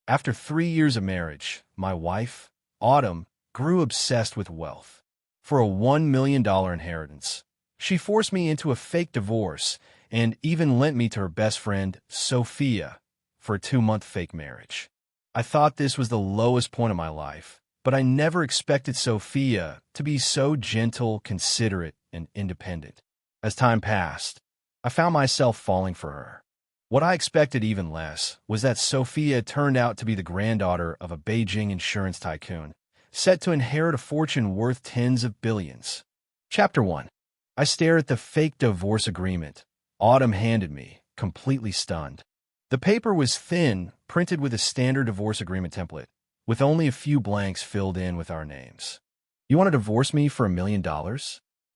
After 3 years of marriage, my wife, Autumn, grew obsessed with wealth. For a $1 million inheritance, she forced me into a fake divorce and even lent me to her best friend, Sophia, for a 2-month fake marriage. I thought this was the lowest point of my life, but I never expected Sophia to be so gentle, considerate, and independent. As time passed, I found myself falling for her. What I expected even less was that Sophia turned out to be the granddaughter of a Beijing insurance tycoon, set to inherit a fortune worth tens of billions. Chapter 1. I stare at the fake divorce agreement Autumn handed me, completely stunned. The paper was thin, printed with a standard divorce agreement template, with only a few blanks filled in with our names. "You want to divorce me for $1 million?"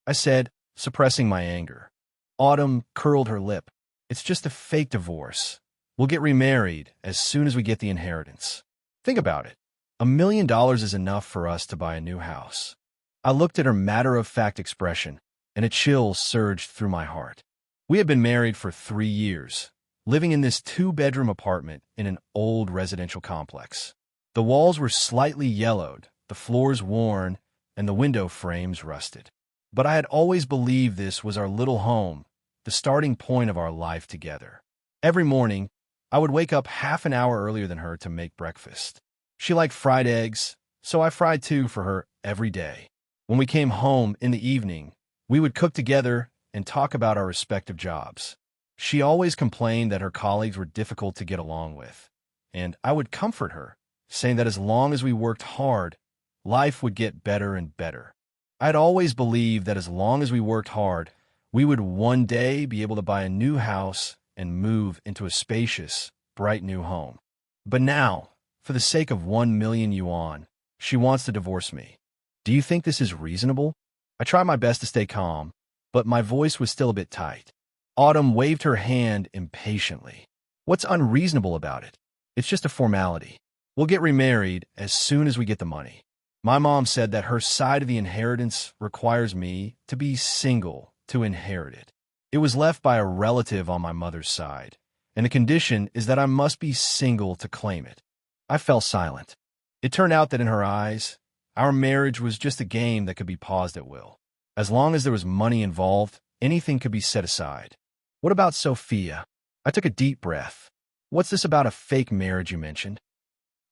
I said, suppressing my anger. Autumn curled her lip. "It's just a fake divorce. We'll get remarried as soon as we get the inheritance. Think about it. $1 million is enough for us to buy a new house." I looked at her matter-of-fact expression, and a chill surged through my heart. We had been married for 3 years, living in this 2-bedroom apartment in an old residential complex. The walls were slightly yellowed, the floors worn, and the window frames rusted. But I had always believed this was our little home, the starting point of our life together. Every morning, I would wake up half an hour earlier than her to make breakfast. She liked fried eggs, so I fried 2 for her every day. When we came home in the evening, we would cook together and talk about our respective jobs. She always complained that her colleagues were difficult to get along with, and I would comfort her, saying that as long as we worked hard, life would get better and better. I had always believed that as long as we worked hard, we would one day be able to buy a new house and move into a spacious, bright new home. But now, for the sake of 1 million yuan, she wants to divorce me. Do you think this is reasonable? I tried my best to stay calm, but my voice was still a bit tight. Autumn waved her hand impatiently. "What's unreasonable about it? It's just a formality. We'll get remarried as soon as we get the money." My mom said that her side of the inheritance requires me to be single to inherit it. It was left by a relative on my mother's side, and the condition is that I must be single to claim it. I fell silent. It turned out that in her eyes, our marriage was just a game that could be paused at will. As long as there was money involved, anything could be set aside. "What about Sophia?" I took a deep breath. "What's this about a fake marriage you mentioned?"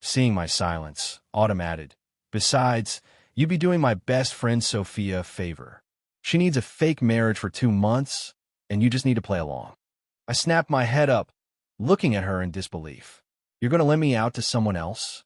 Seeing my silence, Autumn added, "Besides, you'd be doing my best friend Sophia a favor. She needs a fake marriage for 2 months, and you just need to play along." I snapped my head up, looking at her in disbelief. "You're going to lend me out to someone else?"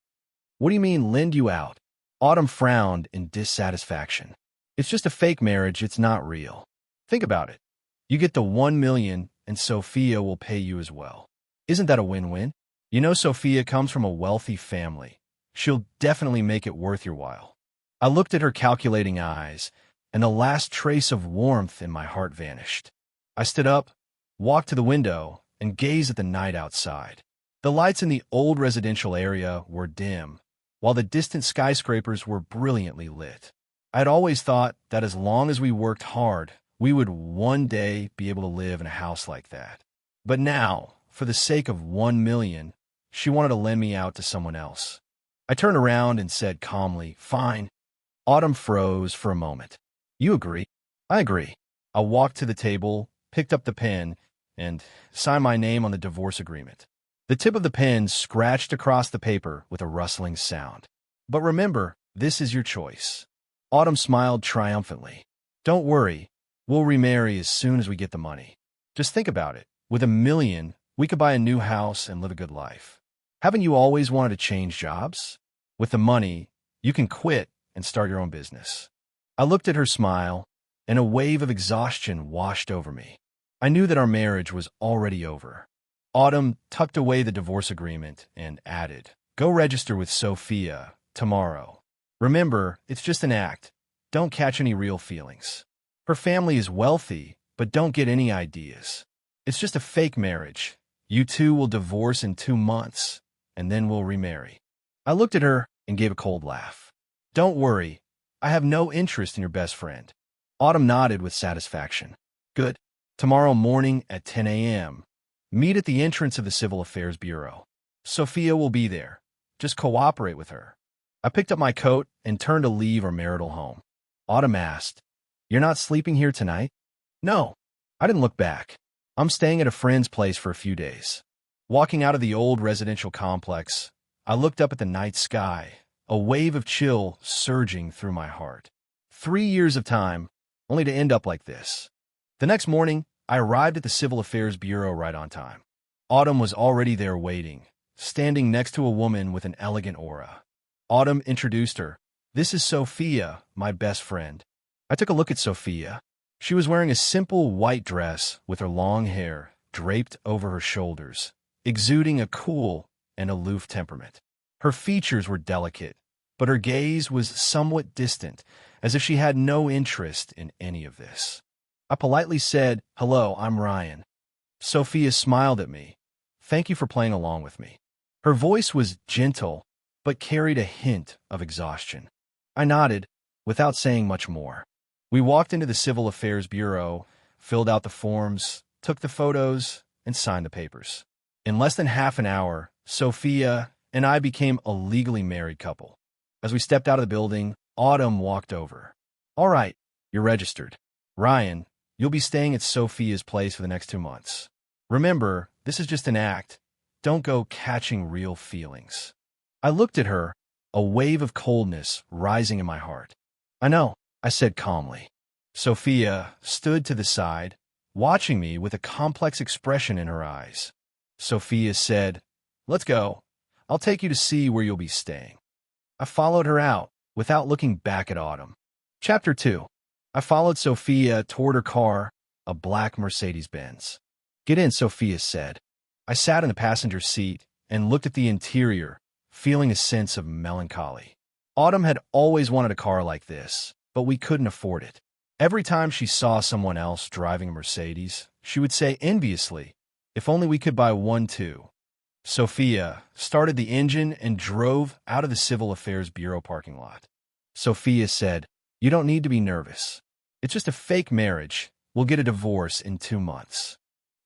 "What do you mean, lend you out?" Autumn frowned in dissatisfaction. "It's just a fake marriage, it's not real. Think about it. You get the 1 million, and Sophia will pay you as well. Isn't that a win-win? You know Sophia comes from a wealthy family. She'll definitely make it worth your while." I looked at her calculating eyes, and the last trace of warmth in my heart vanished. I stood up, walked to the window, and gazed at the night outside. The lights in the old residential area were dim, while the distant skyscrapers were brilliantly lit. I had always thought that as long as we worked hard, we would one day be able to live in a house like that. But now, for the sake of 1 million, she wanted to lend me out to someone else. I turned around and said calmly, "Fine." Autumn froze for a moment. "You agree?" "I agree." I walked to the table, picked up the pen, and signed my name on the divorce agreement. The tip of the pen scratched across the paper with a rustling sound. "But remember, this is your choice." Autumn smiled triumphantly. "Don't worry, we'll remarry as soon as we get the money. Just think about it. With 1 million, we could buy a new house and live a good life. Haven't you always wanted to change jobs? With the money, you can quit and start your own business." I looked at her smile, and a wave of exhaustion washed over me. I knew that our marriage was already over. Autumn tucked away the divorce agreement and added, "Go register with Sophia tomorrow. Remember, it's just an act. Don't catch any real feelings. Her family is wealthy, but don't get any ideas. It's just a fake marriage. You two will divorce in 2 months, and then we'll remarry." I looked at her and gave a cold laugh. "Don't worry, I have no interest in your best friend." Autumn nodded with satisfaction. "Good. Tomorrow morning at 10 a.m., meet at the entrance of the Civil Affairs Bureau." Sophia will be there. Just cooperate with her. I picked up my coat and turned to leave our marital home. Autumn asked, "You're not sleeping here tonight?" "No." I didn't look back. "I'm staying at a friend's place for a few days." Walking out of the old residential complex, I looked up at the night sky, a wave of chill surging through my heart. 3 years of time, only to end up like this. The next morning, I arrived at the Civil Affairs Bureau right on time. Autumn was already there waiting, standing next to a woman with an elegant aura. Autumn introduced her. "This is Sophia, my best friend." I took a look at Sophia. She was wearing a simple white dress with her long hair draped over her shoulders, exuding a cool and aloof temperament. Her features were delicate, but her gaze was somewhat distant, as if she had no interest in any of this. I politely said, "Hello, I'm Ryan." Sophia smiled at me. "Thank you for playing along with me." Her voice was gentle, but carried a hint of exhaustion. I nodded, without saying much more. We walked into the Civil Affairs Bureau, filled out the forms, took the photos, and signed the papers. In less than half an hour, Sophia and I became a legally married couple. As we stepped out of the building, Autumn walked over. "All right, you're registered. Ryan, you'll be staying at Sophia's place for the next 2 months. Remember, this is just an act. Don't go catching real feelings." I looked at her, a wave of coldness rising in my heart. "I know," I said calmly. Sophia stood to the side, watching me with a complex expression in her eyes. Sophia said, "Let's go. I'll take you to see where you'll be staying." I followed her out, without looking back at Autumn. Chapter 2. I followed Sophia toward her car, a black Mercedes-Benz. "Get in," Sophia said. I sat in the passenger seat and looked at the interior, feeling a sense of melancholy. Autumn had always wanted a car like this, but we couldn't afford it. Every time she saw someone else driving a Mercedes, she would say enviously, "If only we could buy one too." Sophia started the engine and drove out of the Civil Affairs Bureau parking lot. Sophia said, "You don't need to be nervous. It's just a fake marriage. We'll get a divorce in 2 months."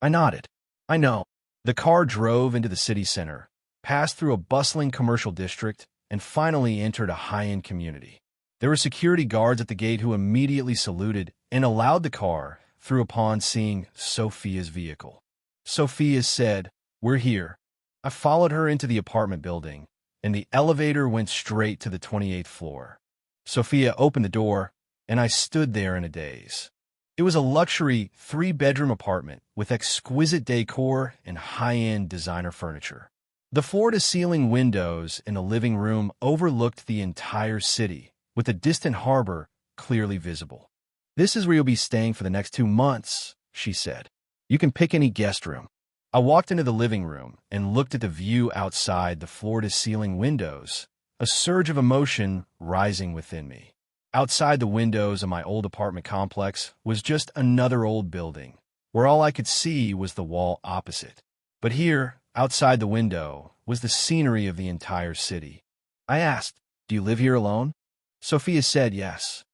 I nodded. "I know." The car drove into the city center, passed through a bustling commercial district, and finally entered a high-end community. There were security guards at the gate who immediately saluted and allowed the car through upon seeing Sophia's vehicle. Sophia said, "We're here." I followed her into the apartment building, and the elevator went straight to the 28th floor. Sophia opened the door, and I stood there in a daze. It was a luxury 3-bedroom apartment with exquisite decor and high-end designer furniture. The floor-to-ceiling windows in the living room overlooked the entire city, with the distant harbor clearly visible. "This is where you'll be staying for the next 2 months," she said. "You can pick any guest room." I walked into the living room and looked at the view outside the floor-to-ceiling windows, a surge of emotion rising within me. Outside the windows of my old apartment complex was just another old building, where all I could see was the wall opposite. But here, outside the window, was the scenery of the entire city. I asked, "Do you live here alone?" Sophia said yes.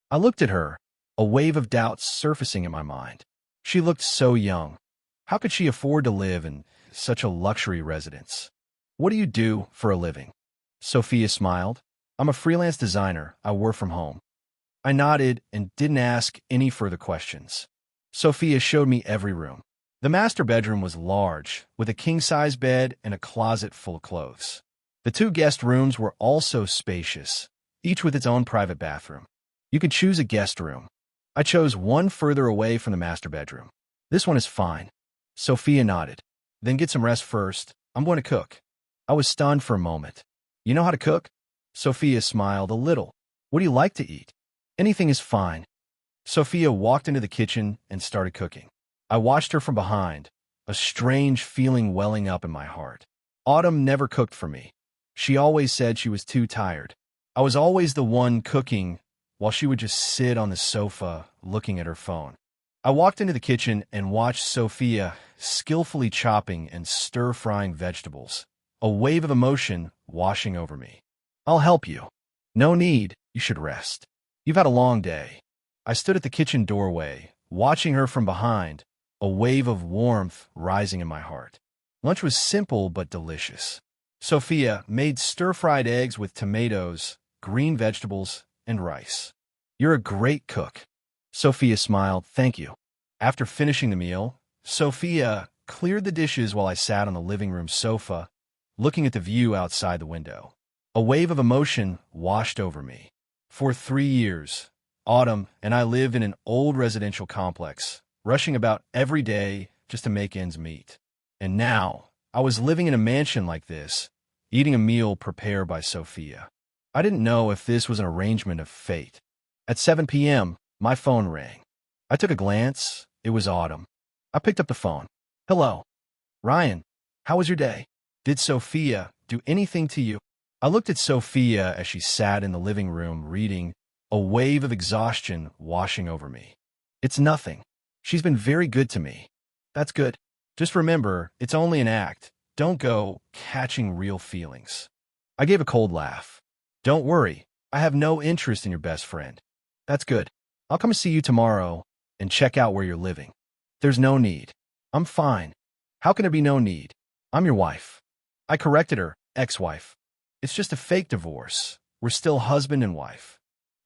I looked at her, a wave of doubt surfacing in my mind. She looked so young. How could she afford to live in such a luxury residence? "What do you do for a living?" Sophia smiled. "I'm a freelance designer. I work from home." I nodded and didn't ask any further questions. Sophia showed me every room. The master bedroom was large, with a king-size bed and a closet full of clothes. The 2 guest rooms were also spacious, each with its own private bathroom. You could choose a guest room. I chose one further away from the master bedroom. "This one is fine." Sophia nodded. "Then get some rest first. I'm going to cook." I was stunned for a moment. "You know how to cook?" Sophia smiled a little. "What do you like to eat?" "Anything is fine." Sophia walked into the kitchen and started cooking. I watched her from behind, a strange feeling welling up in my heart. Autumn never cooked for me. She always said she was too tired. I was always the one cooking, while she would just sit on the sofa looking at her phone. I walked into the kitchen and watched Sophia skillfully chopping and stir-frying vegetables, a wave of emotion washing over me. "I'll help you." "No need. You should rest. You've had a long day." I stood at the kitchen doorway, watching her from behind, a wave of warmth rising in my heart. Lunch was simple but delicious. Sophia made stir-fried eggs with tomatoes, green vegetables, and rice. You're a great cook. Sophia smiled, thank you. After finishing the meal, Sophia cleared the dishes while I sat on the living room sofa, looking at the view outside the window. A wave of emotion washed over me. For 3 years, Autumn and I lived in an old residential complex, rushing about every day just to make ends meet. And now, I was living in a mansion like this, eating a meal prepared by Sophia. I didn't know if this was an arrangement of fate. At 7 p.m., my phone rang. I took a glance. It was Autumn. I picked up the phone. Hello. Ryan, how was your day? Did Sophia do anything to you? I looked at Sophia as she sat in the living room reading, a wave of exhaustion washing over me. It's nothing. She's been very good to me. That's good. Just remember, it's only an act. Don't go catching real feelings. I gave a cold laugh. Don't worry. I have no interest in your best friend. That's good. I'll come see you tomorrow and check out where you're living. There's no need. I'm fine. How can there be no need? I'm your wife. I corrected her, ex-wife. It's just a fake divorce. We're still husband and wife.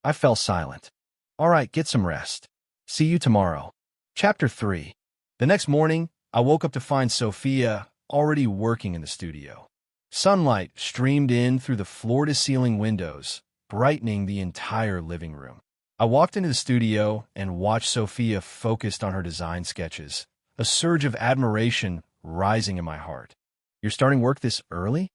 I fell silent. All right, get some rest. See you tomorrow. Chapter 3. The next morning, I woke up to find Sophia already working in the studio. Sunlight streamed in through the floor-to-ceiling windows, brightening the entire living room. I walked into the studio and watched Sophia focused on her design sketches, a surge of admiration rising in my heart. You're starting work this early?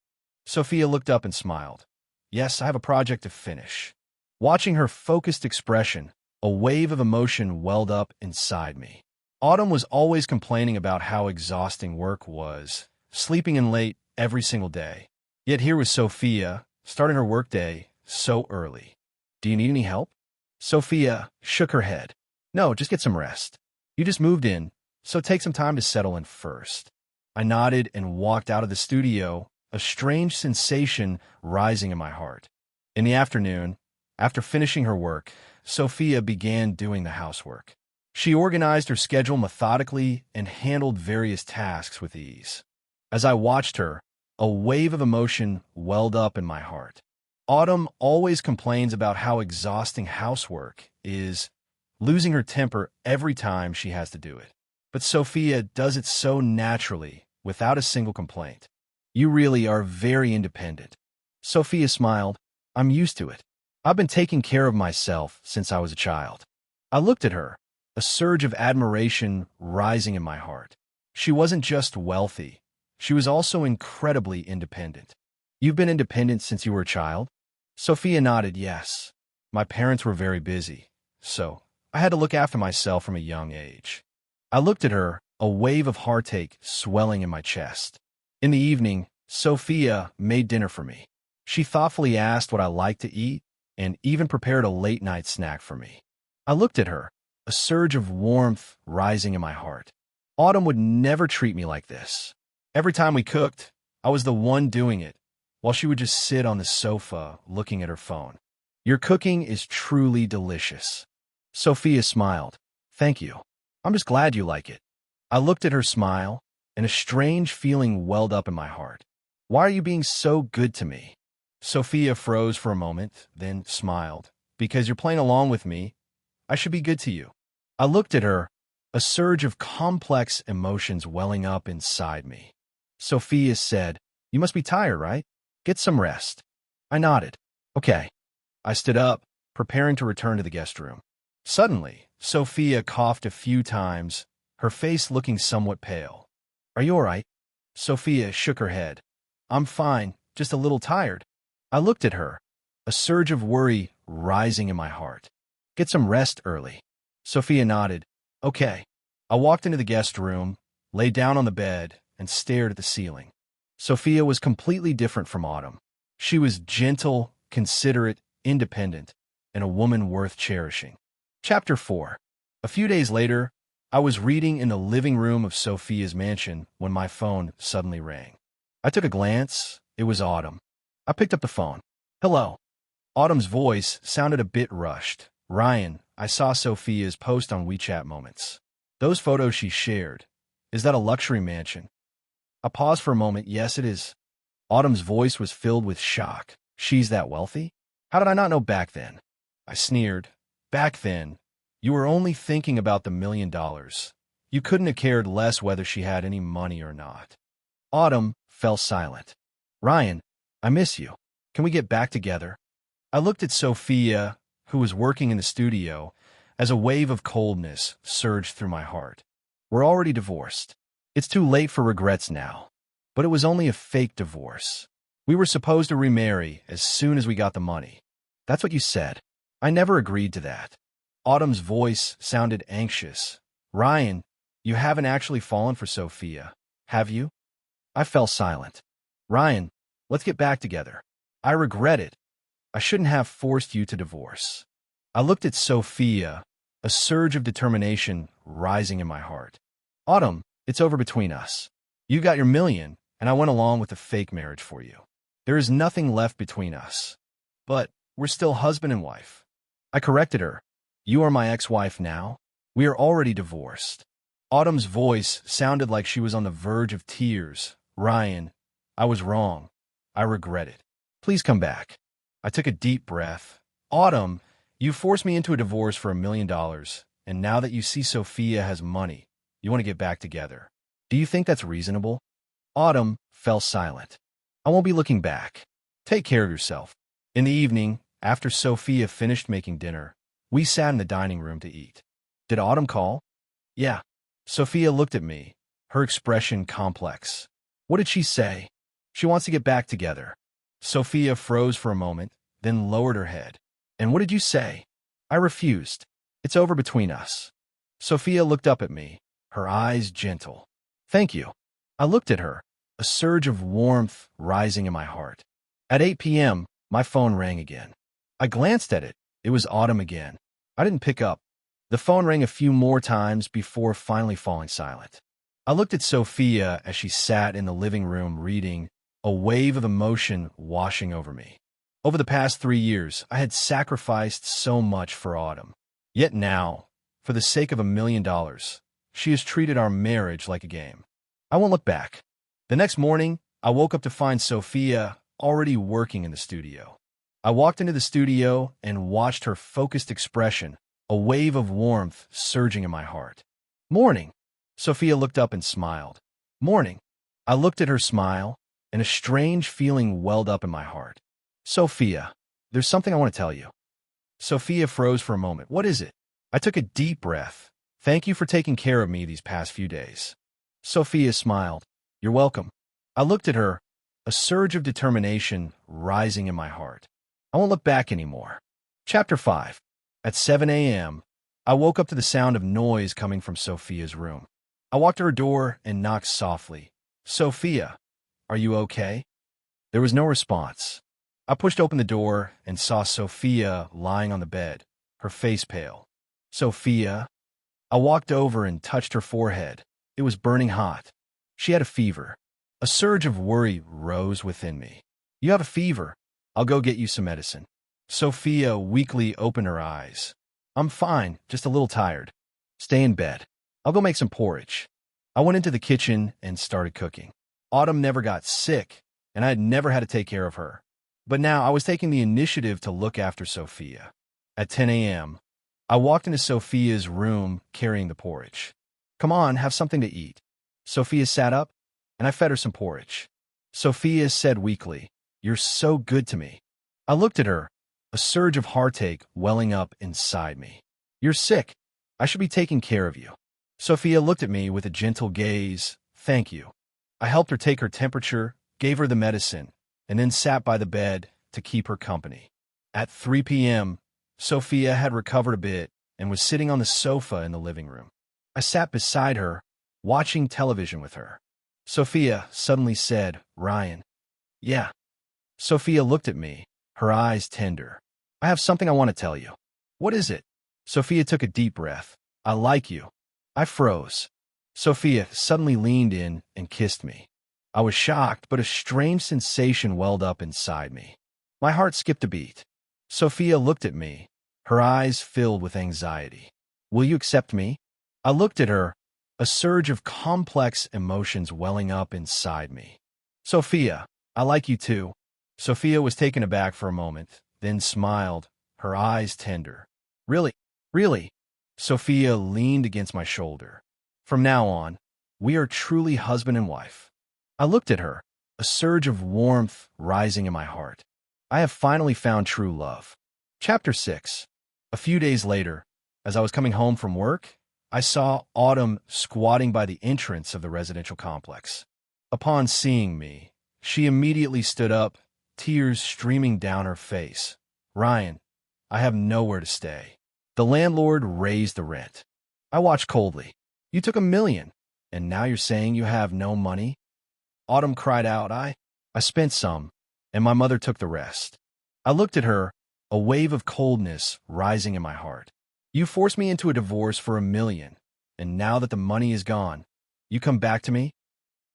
Sophia looked up and smiled. Yes, I have a project to finish. Watching her focused expression, a wave of emotion welled up inside me. Autumn was always complaining about how exhausting work was, sleeping in late every single day. Yet here was Sophia, starting her workday so early. Do you need any help? Sophia shook her head. No, just get some rest. You just moved in, so take some time to settle in first. I nodded and walked out of the studio, a strange sensation rising in my heart. In the afternoon, after finishing her work, Sophia began doing the housework. She organized her schedule methodically and handled various tasks with ease. As I watched her, a wave of emotion welled up in my heart. Autumn always complains about how exhausting housework is, losing her temper every time she has to do it. But Sophia does it so naturally, without a single complaint. You really are very independent. Sophia smiled. I'm used to it. I've been taking care of myself since I was a child. I looked at her, a surge of admiration rising in my heart. She wasn't just wealthy. She was also incredibly independent. You've been independent since you were a child? Sophia nodded yes. My parents were very busy, so I had to look after myself from a young age. I looked at her, a wave of heartache swelling in my chest. In the evening, Sophia made dinner for me. She thoughtfully asked what I liked to eat and even prepared a late-night snack for me. I looked at her, a surge of warmth rising in my heart. Autumn would never treat me like this. Every time we cooked, I was the one doing it, while she would just sit on the sofa looking at her phone. Your cooking is truly delicious. Sophia smiled. Thank you. I'm just glad you like it. I looked at her smile, and a strange feeling welled up in my heart. Why are you being so good to me? Sophia froze for a moment, then smiled. Because you're playing along with me, I should be good to you. I looked at her, a surge of complex emotions welling up inside me. Sophia said, You must be tired, right? Get some rest. I nodded. Okay. I stood up, preparing to return to the guest room. Suddenly, Sophia coughed a few times, her face looking somewhat pale. Are you all right? Sophia shook her head. I'm fine, just a little tired. I looked at her, a surge of worry rising in my heart. Get some rest early. Sophia nodded. Okay. I walked into the guest room, lay down on the bed, and stared at the ceiling. Sophia was completely different from Autumn. She was gentle, considerate, independent, and a woman worth cherishing. Chapter 4. A few days later, I was reading in the living room of Sophia's mansion when my phone suddenly rang. I took a glance. It was Autumn. I picked up the phone. Hello. Autumn's voice sounded a bit rushed. Ryan, I saw Sophia's post on WeChat Moments. Those photos she shared. Is that a luxury mansion? I paused for a moment. Yes, it is. Autumn's voice was filled with shock. She's that wealthy? How did I not know back then? I sneered. Back then, you were only thinking about the $1,000,000. You couldn't have cared less whether she had any money or not. Autumn fell silent. Ryan, I miss you. Can we get back together? I looked at Sophia, who was working in the studio, as a wave of coldness surged through my heart. We're already divorced. It's too late for regrets now. But it was only a fake divorce. We were supposed to remarry as soon as we got the money. That's what you said. I never agreed to that. Autumn's voice sounded anxious. Ryan, you haven't actually fallen for Sophia, have you? I fell silent. Ryan, let's get back together. I regret it. I shouldn't have forced you to divorce. I looked at Sophia, a surge of determination rising in my heart. Autumn, it's over between us. You got your million, and I went along with a fake marriage for you. There is nothing left between us. But we're still husband and wife. I corrected her. You are my ex-wife now. We are already divorced. Autumn's voice sounded like she was on the verge of tears. Ryan, I was wrong. I regret it. Please come back. I took a deep breath. Autumn, you forced me into a divorce for $1,000,000, and now that you see Sophia has money, you want to get back together. Do you think that's reasonable? Autumn fell silent. I won't be looking back. Take care of yourself. In the evening, after Sophia finished making dinner, we sat in the dining room to eat. Did Autumn call? Yeah. Sophia looked at me, her expression complex. What did she say? She wants to get back together. Sophia froze for a moment, then lowered her head. And what did you say? I refused. It's over between us. Sophia looked up at me, her eyes gentle. Thank you. I looked at her, a surge of warmth rising in my heart. At 8 p.m., my phone rang again. I glanced at it. It was Autumn again. I didn't pick up. The phone rang a few more times before finally falling silent. I looked at Sophia as she sat in the living room reading, a wave of emotion washing over me. Over the past 3 years, I had sacrificed so much for Autumn. Yet now, for the sake of $1,000,000, she has treated our marriage like a game. I won't look back. The next morning, I woke up to find Sophia already working in the studio. I walked into the studio and watched her focused expression, a wave of warmth surging in my heart. Morning. Sophia looked up and smiled. Morning. I looked at her smile, and a strange feeling welled up in my heart. Sophia, there's something I want to tell you. Sophia froze for a moment. What is it? I took a deep breath. Thank you for taking care of me these past few days. Sophia smiled. You're welcome. I looked at her, a surge of determination rising in my heart. I won't look back anymore. Chapter 5. At 7 a.m., I woke up to the sound of noise coming from Sophia's room. I walked to her door and knocked softly. Sophia, are you okay? There was no response. I pushed open the door and saw Sophia lying on the bed, her face pale. Sophia? I walked over and touched her forehead. It was burning hot. She had a fever. A surge of worry rose within me. You have a fever. I'll go get you some medicine. Sophia weakly opened her eyes. I'm fine, just a little tired. Stay in bed. I'll go make some porridge. I went into the kitchen and started cooking. Autumn never got sick, and I had never had to take care of her. But now I was taking the initiative to look after Sophia. At 10 a.m., I walked into Sophia's room carrying the porridge. Come on, have something to eat. Sophia sat up, and I fed her some porridge. Sophia said weakly, You're so good to me. I looked at her, a surge of heartache welling up inside me. You're sick. I should be taking care of you. Sophia looked at me with a gentle gaze. Thank you. I helped her take her temperature, gave her the medicine, and then sat by the bed to keep her company. At 3 p.m., Sophia had recovered a bit and was sitting on the sofa in the living room. I sat beside her, watching television with her. Sophia suddenly said, Ryan. Yeah. Sophia looked at me, her eyes tender. I have something I want to tell you. What is it? Sophia took a deep breath. I like you. I froze. Sophia suddenly leaned in and kissed me. I was shocked, but a strange sensation welled up inside me. My heart skipped a beat. Sophia looked at me, her eyes filled with anxiety. Will you accept me? I looked at her, a surge of complex emotions welling up inside me. Sophia, I like you too. Sophia was taken aback for a moment, then smiled, her eyes tender. Really? Really? Sophia leaned against my shoulder. From now on, we are truly husband and wife. I looked at her, a surge of warmth rising in my heart. I have finally found true love. Chapter 6. A few days later, as I was coming home from work, I saw Autumn squatting by the entrance of the residential complex. Upon seeing me, she immediately stood up, tears streaming down her face. Ryan, I have nowhere to stay. The landlord raised the rent. I watched coldly. You took $1 million, and now you're saying you have no money? Autumn cried out. I spent some, and my mother took the rest. I looked at her, a wave of coldness rising in my heart. You forced me into a divorce for $1 million, and now that the money is gone, you come back to me?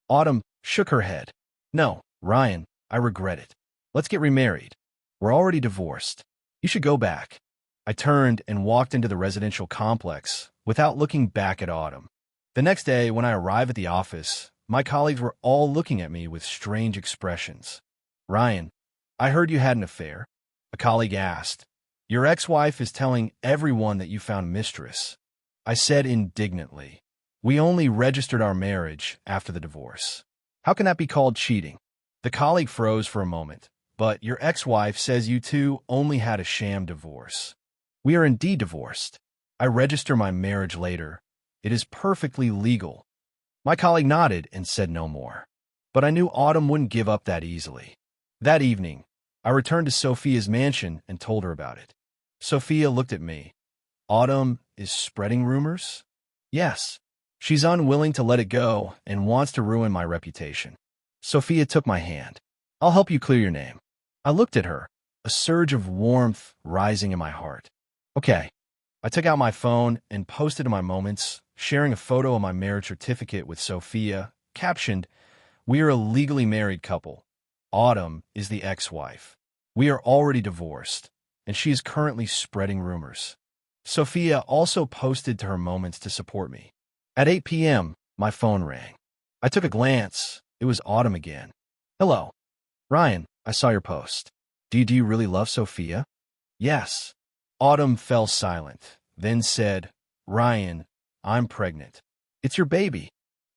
Autumn shook her head. No, Ryan, I regret it. Let's get remarried. We're already divorced. You should go back. I turned and walked into the residential complex without looking back at Autumn. The next day, when I arrived at the office, my colleagues were all looking at me with strange expressions. Ryan, I heard you had an affair. A colleague asked. Your ex-wife is telling everyone that you found mistress. I said indignantly. We only registered our marriage after the divorce. How can that be called cheating? The colleague froze for a moment. But your ex-wife says you two only had a sham divorce. We are indeed divorced. I register my marriage later. It is perfectly legal. My colleague nodded and said no more. But I knew Autumn wouldn't give up that easily. That evening, I returned to Sophia's mansion and told her about it. Sophia looked at me. Autumn is spreading rumors? Yes. She's unwilling to let it go and wants to ruin my reputation. Sophia took my hand. I'll help you clear your name. I looked at her, a surge of warmth rising in my heart. Okay. I took out my phone and posted in my moments, sharing a photo of my marriage certificate with Sophia, captioned, We are a legally married couple. Autumn is the ex-wife. We are already divorced, and she is currently spreading rumors. Sophia also posted to her moments to support me. At 8 p.m., my phone rang. I took a glance. It was Autumn again. Hello. Ryan, I saw your post. Do you really love Sophia? Yes. Autumn fell silent, then said, Ryan, I'm pregnant. It's your baby.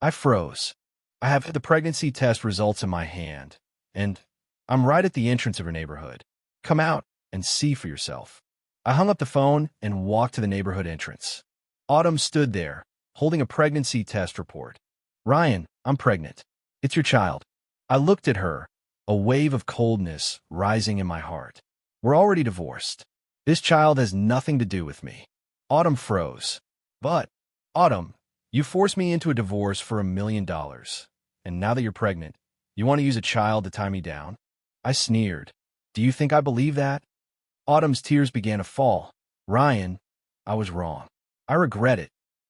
I froze. I have the pregnancy test results in my hand, and I'm right at the entrance of your neighborhood. Come out and see for yourself. I hung up the phone and walked to the neighborhood entrance. Autumn stood there, holding a pregnancy test report. Ryan, I'm pregnant. It's your child. I looked at her, a wave of coldness rising in my heart. We're already divorced. This child has nothing to do with me. Autumn froze. But, Autumn, you forced me into a divorce for $1 million. And now that you're pregnant, you want to use a child to tie me down? I sneered. Do you think I believe that? Autumn's tears began to fall. Ryan, I was wrong. I regret it.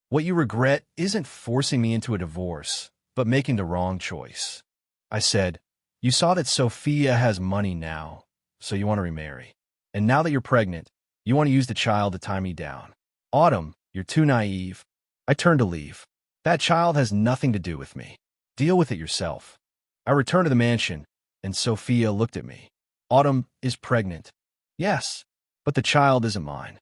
What you regret isn't forcing me into a divorce, but making the wrong choice. I said, you saw that Sophia has money now, so you want to remarry. And now that you're pregnant, you want to use the child to tie me down. Autumn, you're too naive. I turned to leave. That child has nothing to do with me. Deal with it yourself. I returned to the mansion, and Sophia looked at me. Autumn is pregnant. Yes, but the child isn't mine.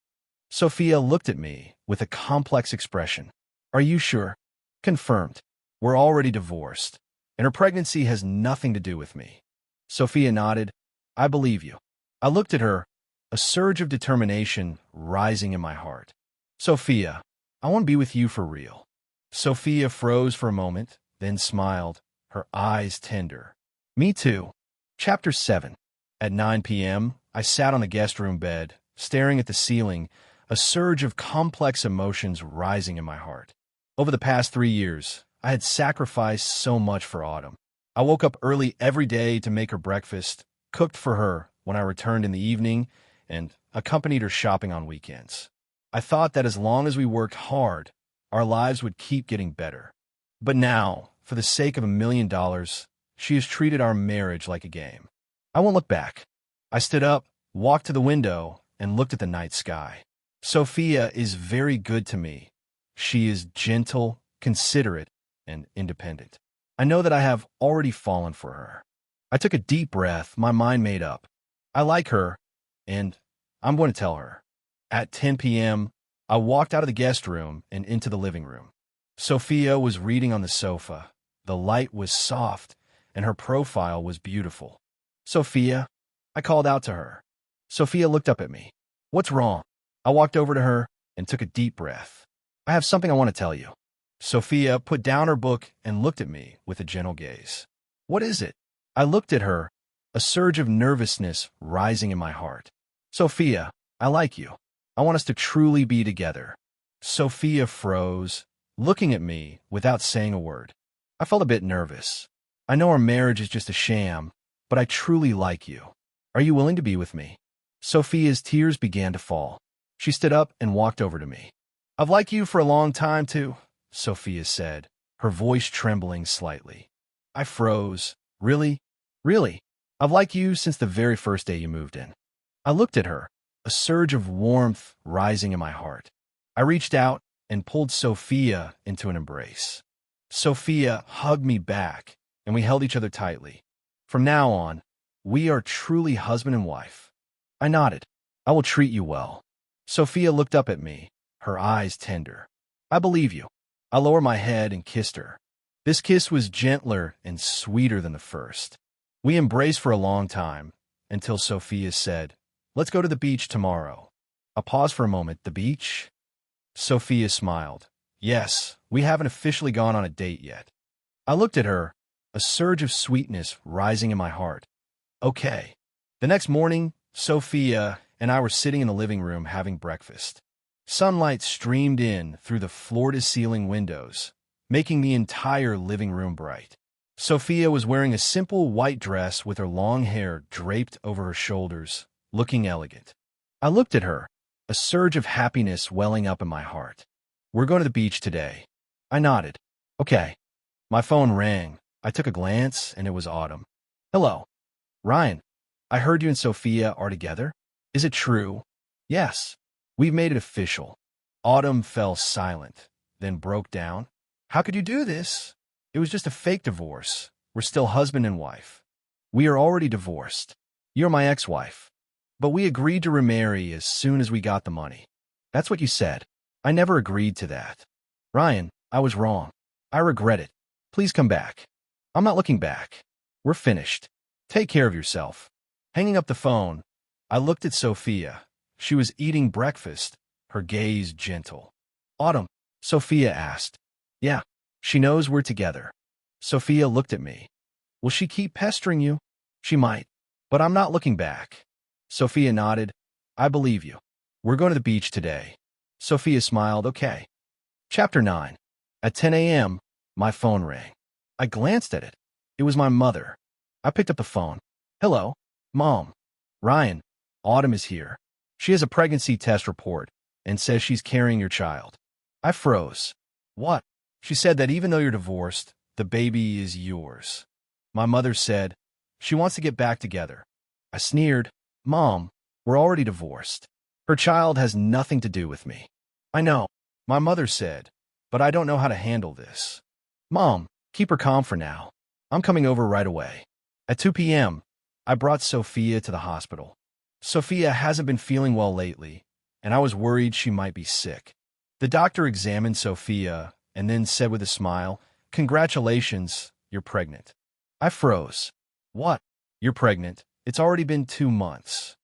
Sophia looked at me with a complex expression. Are you sure? Confirmed. We're already divorced, and her pregnancy has nothing to do with me. Sophia nodded. I believe you. I looked at her, a surge of determination rising in my heart. Sophia, I want to be with you for real. Sophia froze for a moment, then smiled, her eyes tender. Me too. Chapter 7. At 9 p.m., I sat on the guest room bed, staring at the ceiling, a surge of complex emotions rising in my heart. Over the past 3 years, I had sacrificed so much for Autumn. I woke up early every day to make her breakfast, cooked for her when I returned in the evening, and accompanied her shopping on weekends. I thought that as long as we worked hard, our lives would keep getting better. But now, for the sake of $1 million, she has treated our marriage like a game. I won't look back. I stood up, walked to the window, and looked at the night sky. Sophia is very good to me. She is gentle, considerate, and independent. I know that I have already fallen for her. I took a deep breath, my mind made up. I like her, and I'm going to tell her. At 10 p.m., I walked out of the guest room and into the living room. Sophia was reading on the sofa. The light was soft, and her profile was beautiful. Sophia, I called out to her. Sophia looked up at me. What's wrong? I walked over to her and took a deep breath. I have something I want to tell you. Sophia put down her book and looked at me with a gentle gaze. What is it? I looked at her, a surge of nervousness rising in my heart. Sophia, I like you. I want us to truly be together. Sophia froze, looking at me without saying a word. I felt a bit nervous. I know our marriage is just a sham, but I truly like you. Are you willing to be with me? Sophia's tears began to fall. She stood up and walked over to me. I've liked you for a long time, too, Sophia said, her voice trembling slightly. I froze. Really? Really? I've liked you since the very first day you moved in. I looked at her, a surge of warmth rising in my heart. I reached out and pulled Sophia into an embrace. Sophia hugged me back, and we held each other tightly. From now on, we are truly husband and wife. I nodded. I will treat you well. Sophia looked up at me, her eyes tender. I believe you. I lowered my head and kissed her. This kiss was gentler and sweeter than the first. We embraced for a long time, until Sophia said, Let's go to the beach tomorrow. I paused for a moment. The beach? Sophia smiled. Yes, we haven't officially gone on a date yet. I looked at her, a surge of sweetness rising in my heart. Okay. The next morning, Sophia and I were sitting in the living room having breakfast. Sunlight streamed in through the floor-to-ceiling windows, making the entire living room bright. Sophia was wearing a simple white dress with her long hair draped over her shoulders, looking elegant. I looked at her, a surge of happiness welling up in my heart. We're going to the beach today. I nodded. Okay. My phone rang. I took a glance, and it was Autumn. Hello. Ryan, I heard you and Sophia are together. Is it true? Yes. We've made it official. Autumn fell silent, then broke down. How could you do this? It was just a fake divorce. We're still husband and wife. We are already divorced. You're my ex-wife. But we agreed to remarry as soon as we got the money. That's what you said. I never agreed to that. Ryan, I was wrong. I regret it. Please come back. I'm not looking back. We're finished. Take care of yourself. Hanging up the phone, I looked at Sophia. She was eating breakfast, her gaze gentle. Autumn, Sophia asked. Yeah, she knows we're together. Sophia looked at me. Will she keep pestering you? She might, but I'm not looking back. Sophia nodded. I believe you. We're going to the beach today. Sophia smiled. Okay. Chapter 9. At 10 a.m., my phone rang. I glanced at it. It was my mother. I picked up the phone. Hello, Mom. Ryan, Autumn is here. She has a pregnancy test report and says she's carrying your child. I froze. What? She said that even though you're divorced, the baby is yours. My mother said she wants to get back together. I sneered. Mom, we're already divorced. Her child has nothing to do with me. I know, my mother said, but I don't know how to handle this. Mom, keep her calm for now. I'm coming over right away. At 2 p.m., I brought Sophia to the hospital. Sophia hasn't been feeling well lately, and I was worried she might be sick. The doctor examined Sophia and then said with a smile, Congratulations, you're pregnant. I froze. What? You're pregnant? It's already been 2 months.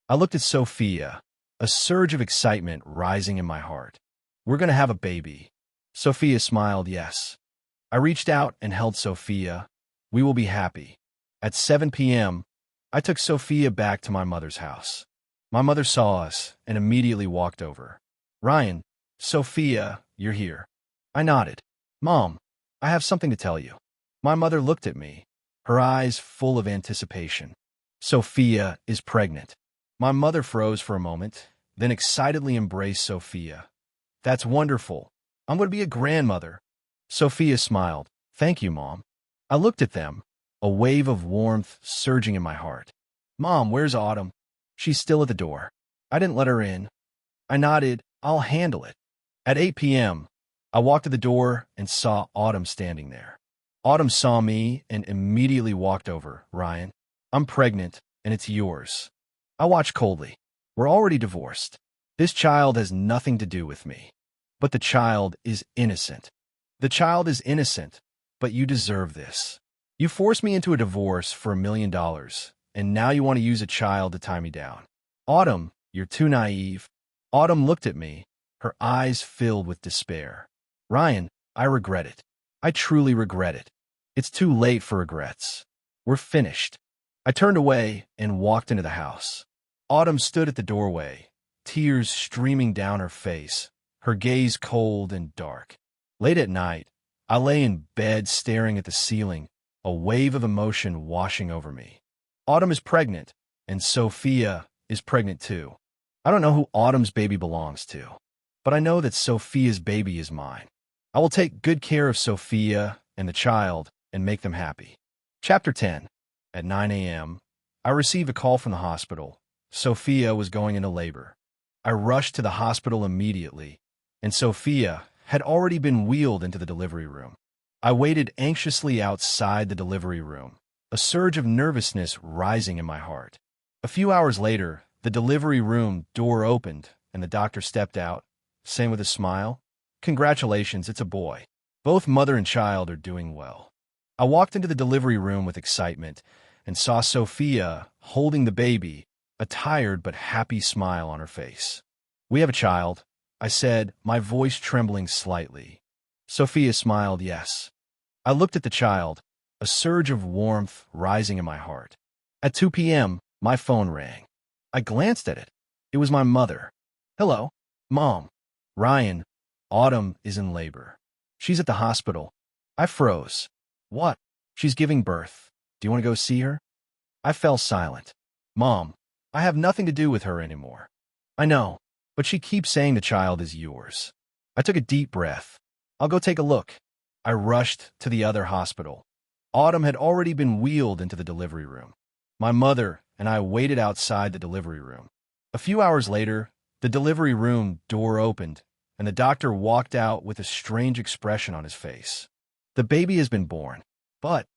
I looked at Sophia, a surge of excitement rising in my heart. We're going to have a baby. Sophia smiled, yes. I reached out and held Sophia. We will be happy. At 7 p.m., I took Sophia back to my mother's house. My mother saw us and immediately walked over. Ryan, Sophia, you're here. I nodded. Mom, I have something to tell you. My mother looked at me, her eyes full of anticipation. Sophia is pregnant. My mother froze for a moment, then excitedly embraced Sophia. That's wonderful. I'm going to be a grandmother. Sophia smiled. Thank you, Mom. I looked at them, a wave of warmth surging in my heart. Mom, where's Autumn? She's still at the door. I didn't let her in. I nodded. I'll handle it. At 8 p.m., I walked to the door and saw Autumn standing there. Autumn saw me and immediately walked over. Ryan, I'm pregnant, and it's yours. I watched coldly. We're already divorced. This child has nothing to do with me. But the child is innocent. The child is innocent, but you deserve this. You forced me into a divorce for $1 million, and now you want to use a child to tie me down. Autumn, you're too naive. Autumn looked at me, her eyes filled with despair. Ryan, I regret it. I truly regret it. It's too late for regrets. We're finished. I turned away and walked into the house. Autumn stood at the doorway, tears streaming down her face, her gaze cold and dark. Late at night, I lay in bed staring at the ceiling, a wave of emotion washing over me. Autumn is pregnant, and Sophia is pregnant too. I don't know who Autumn's baby belongs to, but I know that Sophia's baby is mine. I will take good care of Sophia and the child and make them happy. Chapter 10. At 9 a.m., I received a call from the hospital. Sophia was going into labor. I rushed to the hospital immediately, and Sophia had already been wheeled into the delivery room. I waited anxiously outside the delivery room, a surge of nervousness rising in my heart. A few hours later, the delivery room door opened, and the doctor stepped out, saying with a smile, "Congratulations, it's a boy. Both mother and child are doing well." I walked into the delivery room with excitement and saw Sophia holding the baby, a tired but happy smile on her face. "We have a child," I said, my voice trembling slightly. Sophia smiled yes. I looked at the child, a surge of warmth rising in my heart. At 2 p.m., my phone rang. I glanced at it. It was my mother. "Hello, Mom." "Ryan, Autumn is in labor. She's at the hospital." I froze. "What?" "She's giving birth. Do you want to go see her?" I fell silent. "Mom, I have nothing to do with her anymore." "I know, but she keeps saying the child is yours." I took a deep breath. "I'll go take a look." I rushed to the other hospital. Autumn had already been wheeled into the delivery room. My mother and I waited outside the delivery room. A few hours later, the delivery room door opened, and the doctor walked out with a strange expression on his face. "The baby has been born." But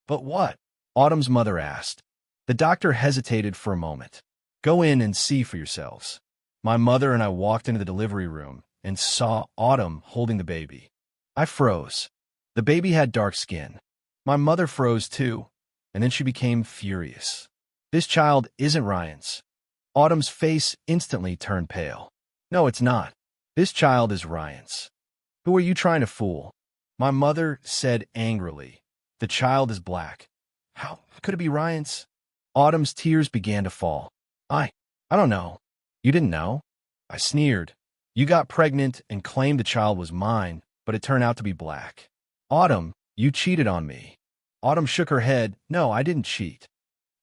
what?" Autumn's mother asked. The doctor hesitated for a moment. "Go in and see for yourselves." My mother and I walked into the delivery room and saw Autumn holding the baby. I froze. The baby had dark skin. My mother froze too, and then she became furious. "This child isn't Ryan's." Autumn's face instantly turned pale. "No, it's not. This child is Ryan's." "Who are you trying to fool?" My mother said angrily. "The child is black. How could it be Ryan's?" Autumn's tears began to fall. I don't know." "You didn't know?" I sneered. "You got pregnant and claimed the child was mine, but it turned out to be black." "Autumn, you cheated on me." Autumn shook her head. "No, I didn't cheat."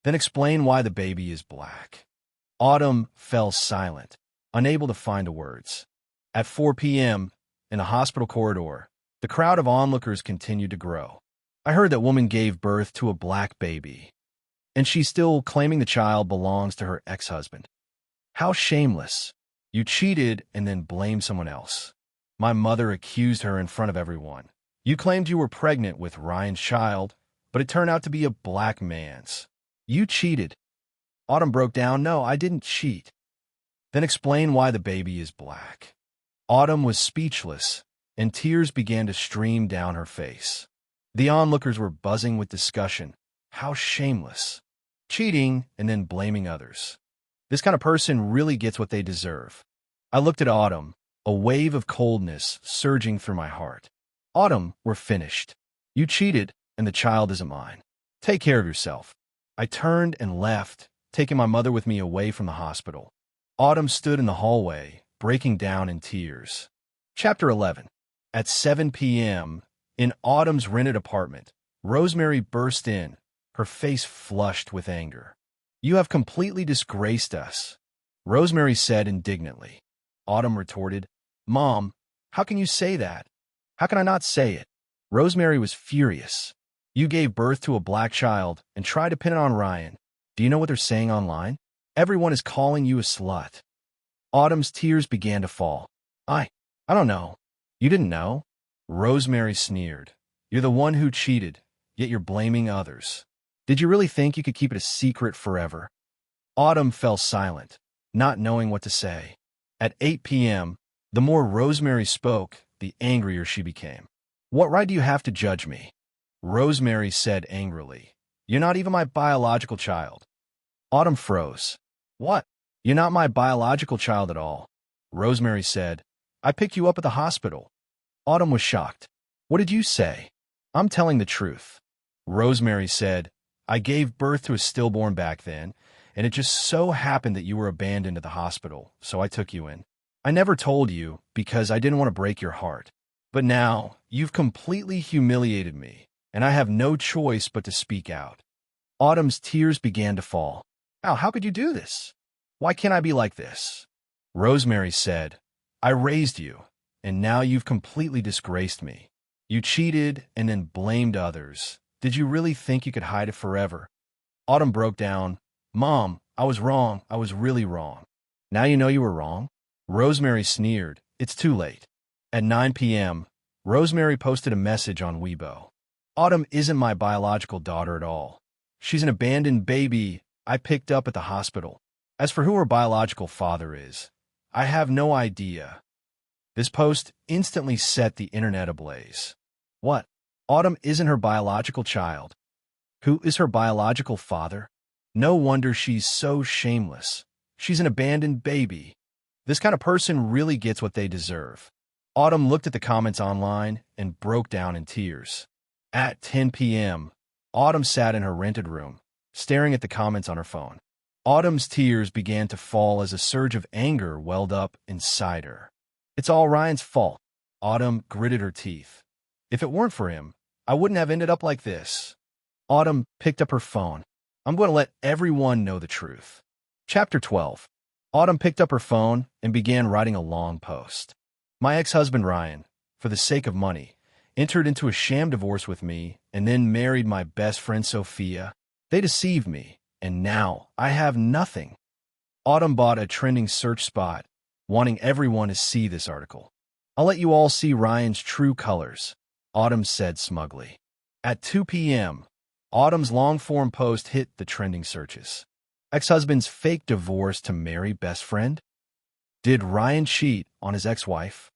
"Then explain why the baby is black." Autumn fell silent, unable to find the words. At 4 p.m., in a hospital corridor, the crowd of onlookers continued to grow. I heard that woman gave birth to a black baby, and she's still claiming the child belongs to her ex-husband. How shameless. You cheated and then blamed someone else. My mother accused her in front of everyone. You claimed you were pregnant with Ryan's child, but it turned out to be a black man's. You cheated. Autumn broke down. "No, I didn't cheat." "Then explain why the baby is black." Autumn was speechless, and tears began to stream down her face. The onlookers were buzzing with discussion. How shameless. Cheating and then blaming others. This kind of person really gets what they deserve. I looked at Autumn, a wave of coldness surging through my heart. "Autumn, we're finished. You cheated, and the child isn't mine. Take care of yourself." I turned and left, taking my mother with me away from the hospital. Autumn stood in the hallway, breaking down in tears. Chapter 11. At 7 p.m., in Autumn's rented apartment, Rosemary burst in, her face flushed with anger. "You have completely disgraced us," Rosemary said indignantly. Autumn retorted, "Mom, how can you say that? How can I not say it?" Rosemary was furious. "You gave birth to a black child and tried to pin it on Ryan. Do you know what they're saying online? Everyone is calling you a slut." Autumn's tears began to fall. I don't know." "You didn't know?" Rosemary sneered. "You're the one who cheated, yet you're blaming others. Did you really think you could keep it a secret forever? Autumn fell silent, not knowing what to say. At 8 p.m., the more Rosemary spoke, the angrier she became. What right do you have to judge me? Rosemary said angrily. You're not even my biological child. Autumn froze. What? You're not my biological child at all. Rosemary said, I picked you up at the hospital. Autumn was shocked. What did you say? I'm telling the truth. Rosemary said, I gave birth to a stillborn back then, and it just so happened that you were abandoned at the hospital, so I took you in. I never told you because I didn't want to break your heart. But now, you've completely humiliated me, and I have no choice but to speak out. Autumn's tears began to fall. Al, how could you do this? Why can't I be like this? Rosemary said, I raised you, and now you've completely disgraced me. You cheated and then blamed others. Did you really think you could hide it forever? Autumn broke down. Mom, I was wrong. I was really wrong. Now you know you were wrong? Rosemary sneered. It's too late. At 9 p.m., Rosemary posted a message on Weibo. Autumn isn't my biological daughter at all. She's an abandoned baby I picked up at the hospital. As for who her biological father is, I have no idea. This post instantly set the internet ablaze. What? Autumn isn't her biological child. Who is her biological father? No wonder she's so shameless. She's an abandoned baby. This kind of person really gets what they deserve. Autumn looked at the comments online and broke down in tears. At 10 p.m., Autumn sat in her rented room, staring at the comments on her phone. Autumn's tears began to fall as a surge of anger welled up inside her. It's all Ryan's fault. Autumn gritted her teeth. If it weren't for him, I wouldn't have ended up like this. Autumn picked up her phone. I'm going to let everyone know the truth. Chapter 12. Autumn picked up her phone and began writing a long post. My ex-husband Ryan, for the sake of money, entered into a sham divorce with me and then married my best friend Sophia. They deceived me, and now I have nothing. Autumn bought a trending search spot, wanting everyone to see this article. I'll let you all see Ryan's true colors, Autumn said smugly. At 2 p.m., Autumn's long-form post hit the trending searches. Ex-husband's fake divorce to marry best friend? Did Ryan cheat on his ex-wife?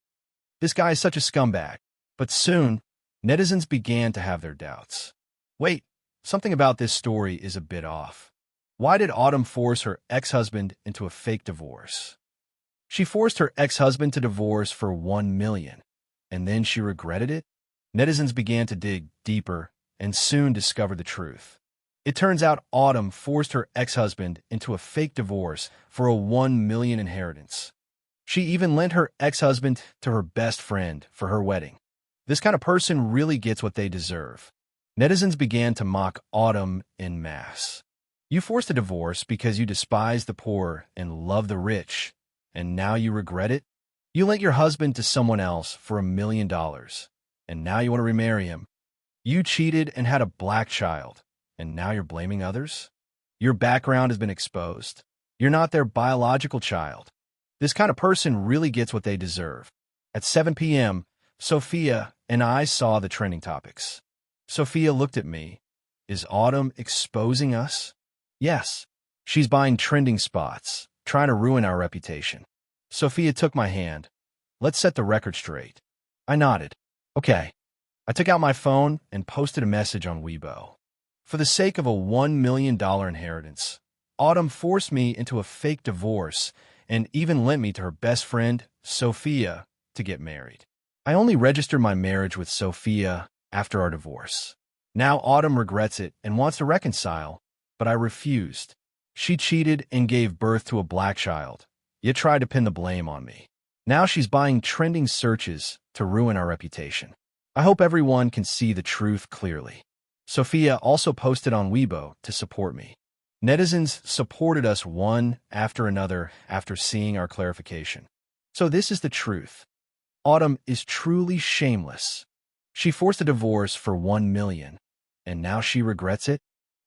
This guy is such a scumbag. But soon, netizens began to have their doubts. Wait, something about this story is a bit off. Why did Autumn force her ex-husband into a fake divorce? She forced her ex-husband to divorce for $1 million, and then she regretted it? Netizens began to dig deeper and soon discovered the truth. It turns out Autumn forced her ex-husband into a fake divorce for a $1 million inheritance. She even lent her ex-husband to her best friend for her wedding. This kind of person really gets what they deserve. Netizens began to mock Autumn en masse. You forced a divorce because you despise the poor and love the rich, and now you regret it? You lent your husband to someone else for $1 million, and now you want to remarry him. You cheated and had a black child, and now you're blaming others? Your background has been exposed. You're not their biological child. This kind of person really gets what they deserve. At 7 p.m., Sophia and I saw the trending topics. Sophia looked at me. Is Autumn exposing us? Yes. She's buying trending spots, trying to ruin our reputation. Sophia took my hand. Let's set the record straight. I nodded. Okay. I took out my phone and posted a message on Weibo. For the sake of a $1 million inheritance, Autumn forced me into a fake divorce and even lent me to her best friend, Sophia, to get married. I only registered my marriage with Sophia after our divorce. Now Autumn regrets it and wants to reconcile, but I refused. She cheated and gave birth to a black child, yet tried to pin the blame on me. Now she's buying trending searches to ruin our reputation. I hope everyone can see the truth clearly. Sophia also posted on Weibo to support me. Netizens supported us one after another after seeing our clarification. So this is the truth. Autumn is truly shameless. She forced a divorce for $1 million, and now she regrets it?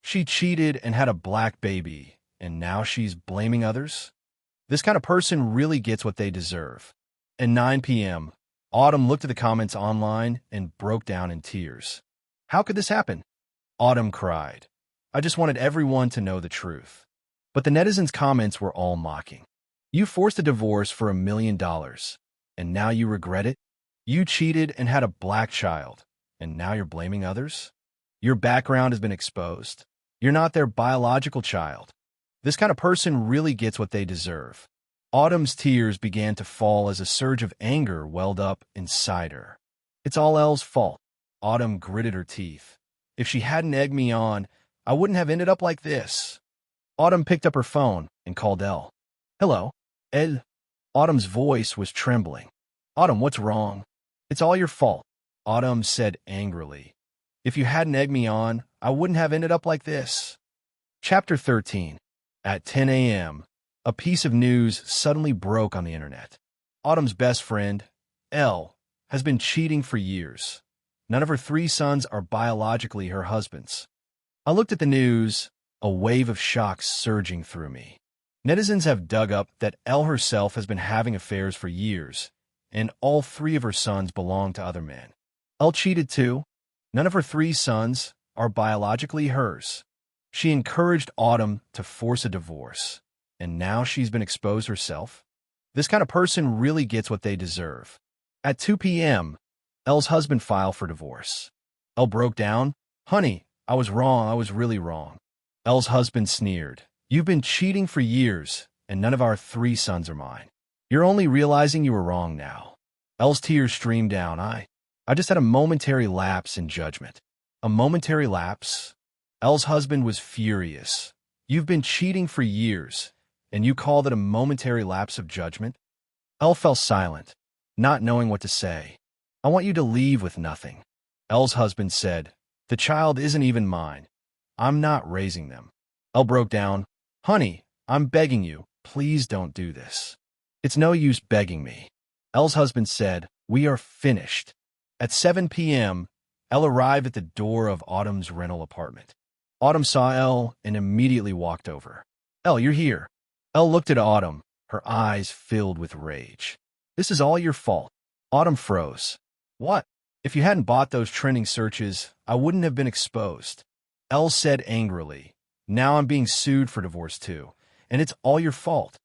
She cheated and had a black baby, and now she's blaming others? This kind of person really gets what they deserve. At 9 p.m., Autumn looked at the comments online and broke down in tears. How could this happen? Autumn cried. I just wanted everyone to know the truth. But the netizens' comments were all mocking. You forced a divorce for $1 million, and now you regret it? You cheated and had a black child, and now you're blaming others? Your background has been exposed. You're not their biological child. This kind of person really gets what they deserve. Autumn's tears began to fall as a surge of anger welled up inside her. It's all Elle's fault. Autumn gritted her teeth. If she hadn't egged me on, I wouldn't have ended up like this. Autumn picked up her phone and called Elle. Hello, Elle. Autumn's voice was trembling. Autumn, what's wrong? It's all your fault, Autumn said angrily. If you hadn't egged me on, I wouldn't have ended up like this. Chapter 13. At 10 a.m., a piece of news suddenly broke on the internet. Autumn's best friend, Elle, has been cheating for years. None of her 3 sons are biologically her husband's. I looked at the news, a wave of shock surging through me. Netizens have dug up that Elle herself has been having affairs for years, and all 3 of her sons belong to other men. Elle cheated too. None of her 3 sons are biologically hers. She encouraged Autumn to force a divorce, and now she's been exposed herself. This kind of person really gets what they deserve. At 2 p.m., Elle's husband filed for divorce. Elle broke down. Honey, I was wrong. I was really wrong. Elle's husband sneered. You've been cheating for years, and none of our 3 sons are mine. You're only realizing you were wrong now. Elle's tears streamed down. I just had a momentary lapse in judgment. A momentary lapse? Elle's husband was furious. You've been cheating for years, and you called it a momentary lapse of judgment? Elle fell silent, not knowing what to say. I want you to leave with nothing. Elle's husband said, the child isn't even mine. I'm not raising them. Elle broke down. Honey, I'm begging you, please don't do this. It's no use begging me. Elle's husband said, we are finished. At 7 p.m., Elle arrived at the door of Autumn's rental apartment. Autumn saw Elle and immediately walked over. Elle, you're here. Elle looked at Autumn, her eyes filled with rage. This is all your fault. Autumn froze. What? If you hadn't bought those trending searches, I wouldn't have been exposed. Elle said angrily, now I'm being sued for divorce too, and it's all your fault.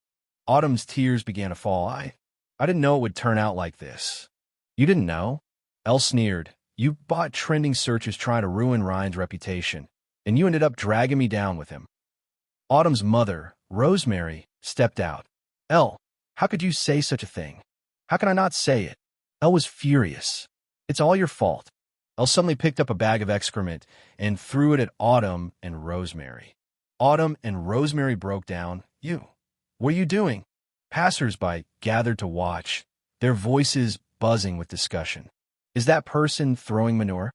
Autumn's tears began to fall. I didn't know it would turn out like this. You didn't know? Elle sneered. You bought trending searches trying to ruin Ryan's reputation, and you ended up dragging me down with him. Autumn's mother, Rosemary, stepped out. Elle, how could you say such a thing? How can I not say it? Elle was furious. It's all your fault. Elle suddenly picked up a bag of excrement and threw it at Autumn and Rosemary. Autumn and Rosemary broke down. What are you doing? Passers-by gathered to watch, their voices buzzing with discussion. Is that person throwing manure?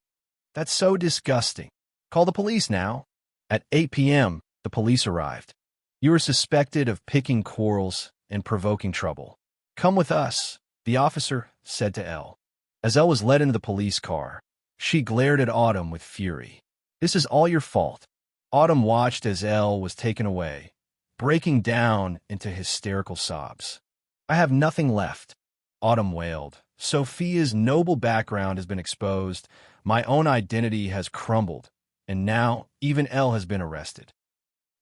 That's so disgusting. Call the police now. At 8 p.m., the police arrived. You are suspected of picking quarrels and provoking trouble. Come with us, the officer said to Elle. As Elle was led into the police car, she glared at Autumn with fury. This is all your fault. Autumn watched as Elle was taken away, breaking down into hysterical sobs. I have nothing left, Autumn wailed. Sophia's noble background has been exposed, my own identity has crumbled, and now even Elle has been arrested.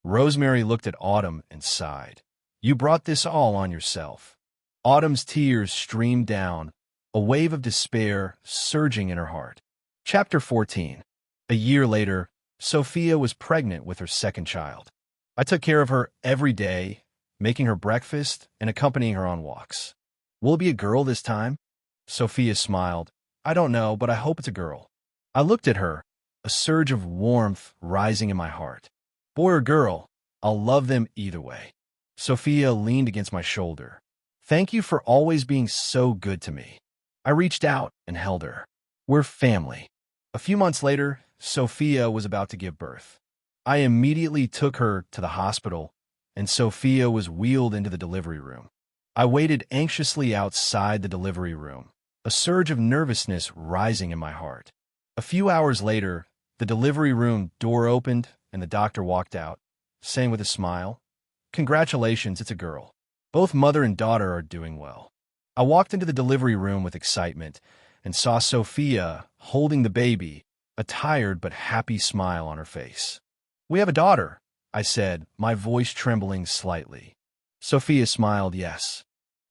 Rosemary looked at Autumn and sighed. You brought this all on yourself. Autumn's tears streamed down, a wave of despair surging in her heart. Chapter 14. A year later, Sophia was pregnant with her 2nd child. I took care of her every day, making her breakfast and accompanying her on walks. Will it be a girl this time? Sophia smiled. I don't know, but I hope it's a girl. I looked at her, a surge of warmth rising in my heart. Boy or girl, I'll love them either way. Sophia leaned against my shoulder. Thank you for always being so good to me. I reached out and held her. We're family. A few months later, Sophia was about to give birth. I immediately took her to the hospital, and Sophia was wheeled into the delivery room. I waited anxiously outside the delivery room, a surge of nervousness rising in my heart. A few hours later, the delivery room door opened and the doctor walked out, saying with a smile, Congratulations, it's a girl. Both mother and daughter are doing well. I walked into the delivery room with excitement and saw Sophia holding the baby, a tired but happy smile on her face. "We have a daughter," I said, my voice trembling slightly. Sophia smiled yes.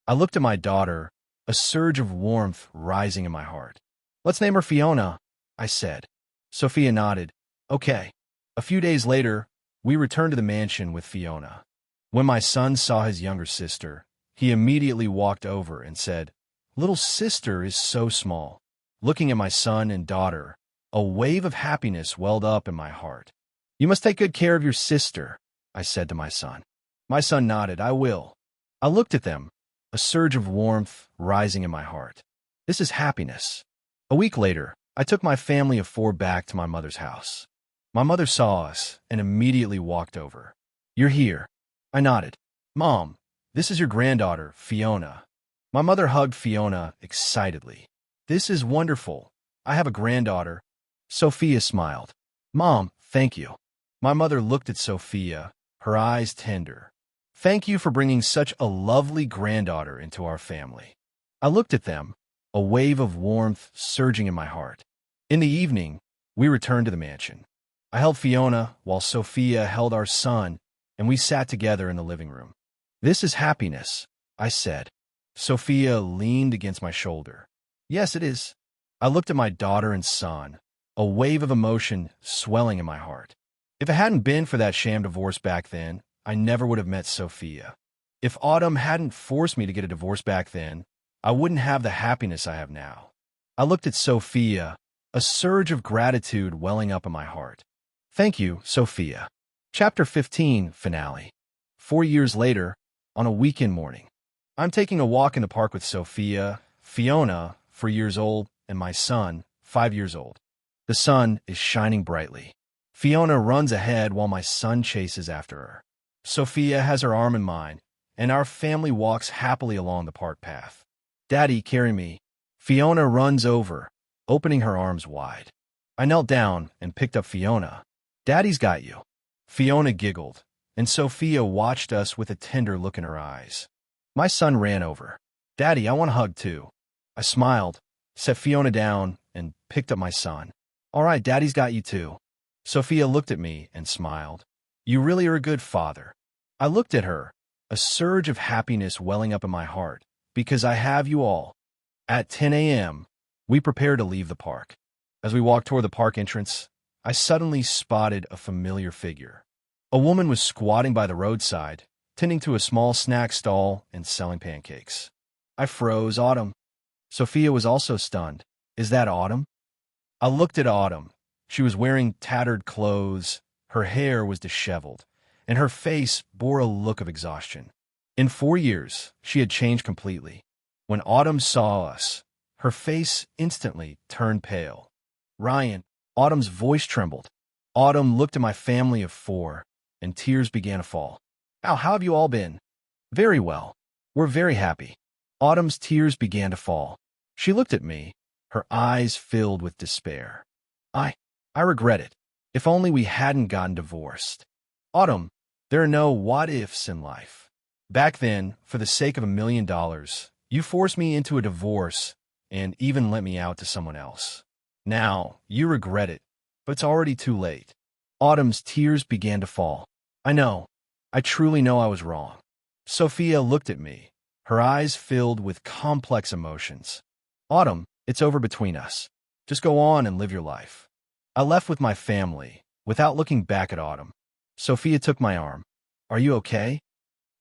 I looked at my daughter, a surge of warmth rising in my heart. "Let's name her Fiona," I said. Sophia nodded. "Okay." A few days later, we returned to the mansion with Fiona. When my son saw his younger sister, he immediately walked over and said, "Little sister is so small." Looking at my son and daughter, a wave of happiness welled up in my heart. "You must take good care of your sister," I said to my son. My son nodded. "I will." I looked at them, a surge of warmth rising in my heart. This is happiness. A week later, I took my family of 4 back to my mother's house. My mother saw us and immediately walked over. "You're here." I nodded. "Mom, this is your granddaughter, Fiona." My mother hugged Fiona excitedly. "This is wonderful. I have a granddaughter." Sophia smiled. "Mom, thank you." My mother looked at Sophia, her eyes tender. "Thank you for bringing such a lovely granddaughter into our family." I looked at them, a wave of warmth surging in my heart. In the evening, we returned to the mansion. I held Fiona while Sophia held our son, and we sat together in the living room. "This is happiness," I said. Sophia leaned against my shoulder. "Yes, it is." I looked at my daughter and son, a wave of emotion swelling in my heart. If it hadn't been for that sham divorce back then, I never would have met Sophia. If Autumn hadn't forced me to get a divorce back then, I wouldn't have the happiness I have now. I looked at Sophia, a surge of gratitude welling up in my heart. Thank you, Sophia. Chapter 15, Finale. 4 years later, on a weekend morning, I'm taking a walk in the park with Sophia, Fiona, 4 years old, and my son, 5 years old. The sun is shining brightly. Fiona runs ahead while my son chases after her. Sophia has her arm in mine, and our family walks happily along the park path. "Daddy, carry me." Fiona runs over, opening her arms wide. I knelt down and picked up Fiona. "Daddy's got you." Fiona giggled, and Sophia watched us with a tender look in her eyes. My son ran over. "Daddy, I want a hug too." I smiled, set Fiona down, and picked up my son. "All right, Daddy's got you too." Sophia looked at me and smiled. "You really are a good father." I looked at her, a surge of happiness welling up in my heart, because I have you all. At 10 a.m., we prepared to leave the park. As we walked toward the park entrance, I suddenly spotted a familiar figure. A woman was squatting by the roadside, tending to a small snack stall and selling pancakes. I froze. "Autumn." Sophia was also stunned. "Is that Autumn?" I looked at Autumn. She was wearing tattered clothes, her hair was disheveled, and her face bore a look of exhaustion. In 4 years, she had changed completely. When Autumn saw us, her face instantly turned pale. "Ryan." Autumn's voice trembled. Autumn looked at my family of 4, and tears began to fall. "How have you all been?" "Very well. We're very happy." Autumn's tears began to fall. She looked at me, her eyes filled with despair. I regret it. If only we hadn't gotten divorced." "Autumn, there are no what-ifs in life. Back then, for the sake of $1 million, you forced me into a divorce and even let me out to someone else. Now, you regret it, but it's already too late." Autumn's tears began to fall. "I know. I truly know I was wrong." Sophia looked at me, her eyes filled with complex emotions. "Autumn, it's over between us. Just go on and live your life." I left with my family, without looking back at Autumn. Sophia took my arm. "Are you okay?"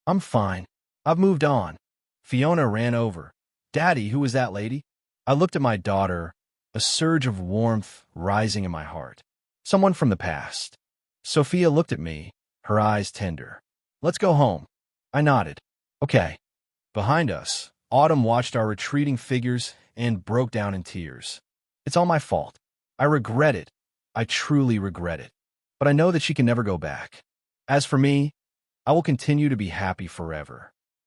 "I'm fine. I've moved on." Fiona ran over. "Daddy, who was that lady?" I looked at my daughter, a surge of warmth rising in my heart. "Someone from the past." Sophia looked at me, her eyes tender. "Let's go home." I nodded. "Okay." Behind us, Autumn watched our retreating figures and broke down in tears. "It's all my fault. I regret it. I truly regret it. But I know that she can never go back. As for me, I will continue to be happy forever."